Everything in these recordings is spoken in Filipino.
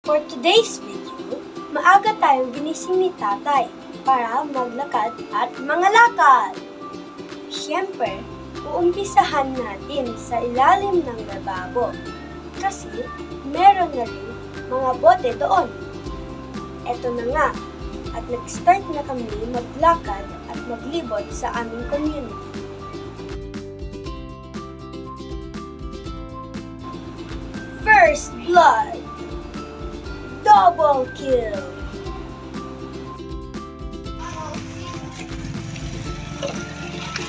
For today's video, maaga tayong ginising ni tatay para maglakad at mangalakad. Siyempre, uumpisahan natin sa ilalim ng lababo kasi meron na rin mga bote doon. Eto na nga, at nag-start na kami maglakad at maglibot sa aming community. First blood! Double kill!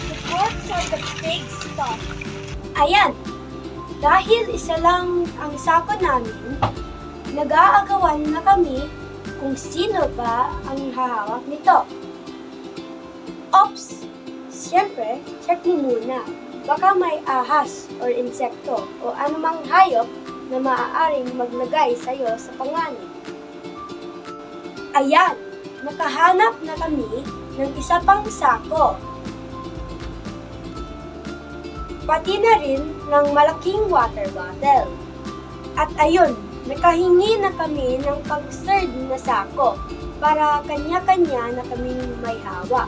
The goats are the big stuff. Ayan! Dahil isa lang ang sako namin, nag-aagawan na kami kung sino ba ang hahawak nito. Ops! Siyempre, check mo muna. Baka may ahas or insekto o anumang hayop na maaaring maglagay sa'yo sa panganib. Ayan! Nakahanap na kami ng isa pang sako. Pati na rin ng malaking water bottle. At ayun, nakahingi na kami ng pag-third na sako para kanya-kanya na kaming may hawak.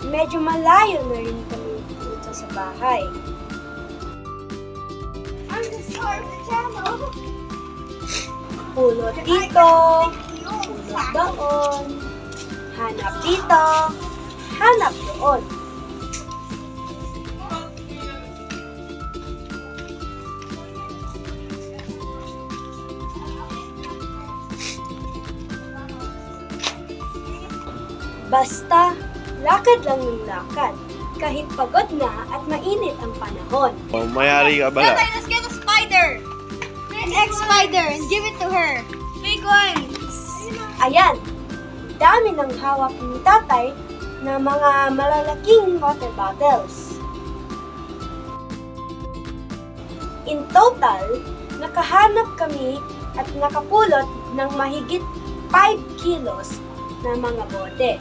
Medyo malayo na rin kami dito sa bahay. I'm the star of the channel! Pulot dito, pulot doon, hanap dito, hanap doon. Basta, lakad lang ng lakad, kahit pagod na at mainit ang panahon. Oh, mayari ka ba? Tatay, let's get a spider! An egg-spider and give it to her. Big ones! Ayan, dami ng hawak ni tatay na mga malalaking water bottles. In total, nakahanap kami at nakapulot ng mahigit 5 kilos na mga bote.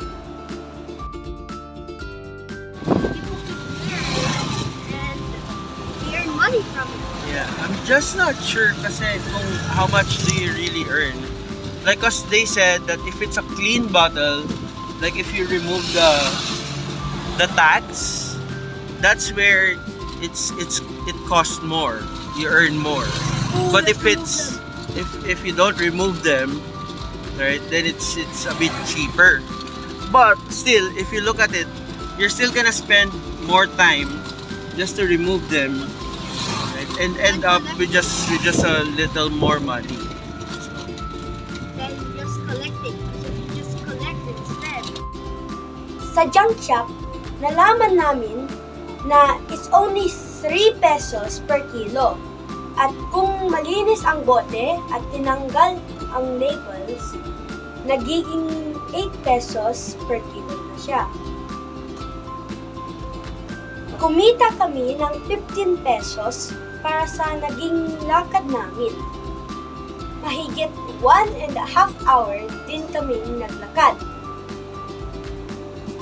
We earn money from it. Yeah, I'm just not sure kasi kung how much do you really earn. Like, cause they said that if it's a clean bottle, like if you remove the tags, that's where it costs more. You earn more. But if you don't remove them, right, then it's a bit cheaper. But still, if you look at it, you're still gonna spend more time just to remove them, right, and end up with just a little more money. Then just collect it. So you just collect it instead. Sa junk shop, nalaman namin na it's only 3 pesos per kilo. At kung malinis ang bote at tinanggal ang labels, nagiging 8 pesos per kilo na siya. Kumita kami ng 15 pesos para sa naging lakad namin. Mahigit 1.5 hour din kaming naglakad.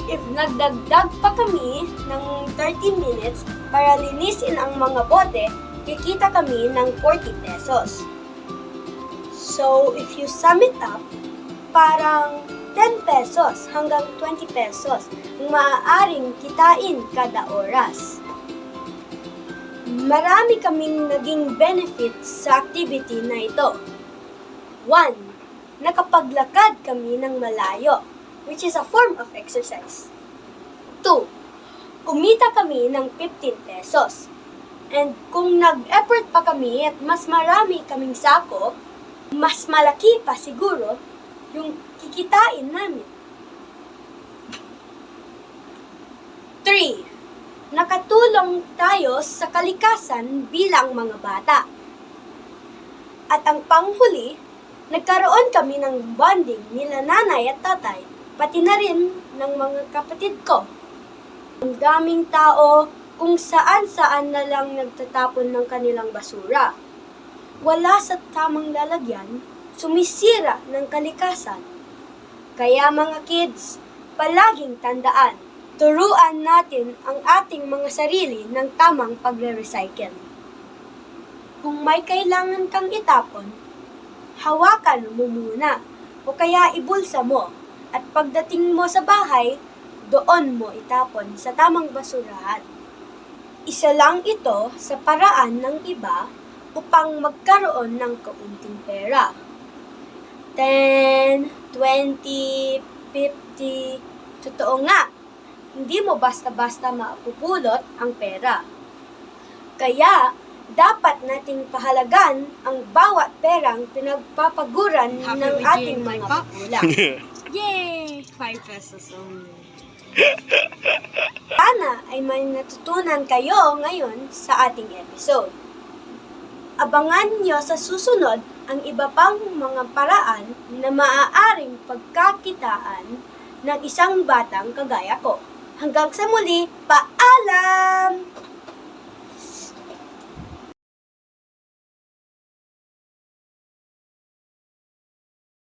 If nagdagdag pa kami ng 30 minutes para linisin ang mga bote, kikita kami ng 40 pesos. So, if you sum it up, parang 10 pesos hanggang 20 pesos ang maaaring kitain kada oras. Marami kaming naging benefits sa activity na ito. 1. Nakapaglakad kami ng malayo, which is a form of exercise. 2. Kumita kami ng 15 pesos. And kung nag-effort pa kami at mas marami kaming sako, mas malaki pa siguro yung kikitain namin. 3. Nakatulong tayo sa kalikasan bilang mga bata. At ang panghuli, nagkaroon kami ng bonding nila nanay at tatay, pati na rin ng mga kapatid ko. Ang daming tao kung saan-saan na lang nagtatapon ng kanilang basura. Wala sa tamang lalagyan, sumisira ng kalikasan. Kaya mga kids, palaging tandaan, turuan natin ang ating mga sarili ng tamang pagre-recycle. Kung may kailangan kang itapon, hawakan mo muna o kaya ibulsa mo at pagdating mo sa bahay, doon mo itapon sa tamang basurahan. Isa lang ito sa paraan ng iba upang magkaroon ng kaunting pera. 10, 20, 50, totoo nga, hindi mo basta-basta mapupulot ang pera. Kaya, dapat nating pahalagan ang bawat perang pinagpapaguran ng ating mga magulang. Yay! 5 pesos only. Sana ay may natutunan kayo ngayon sa ating episode. Abangan nyo sa susunod ang iba pang mga paraan na maaaring pagkakitaan ng isang batang kagaya ko. Hanggang sa muli, paalam!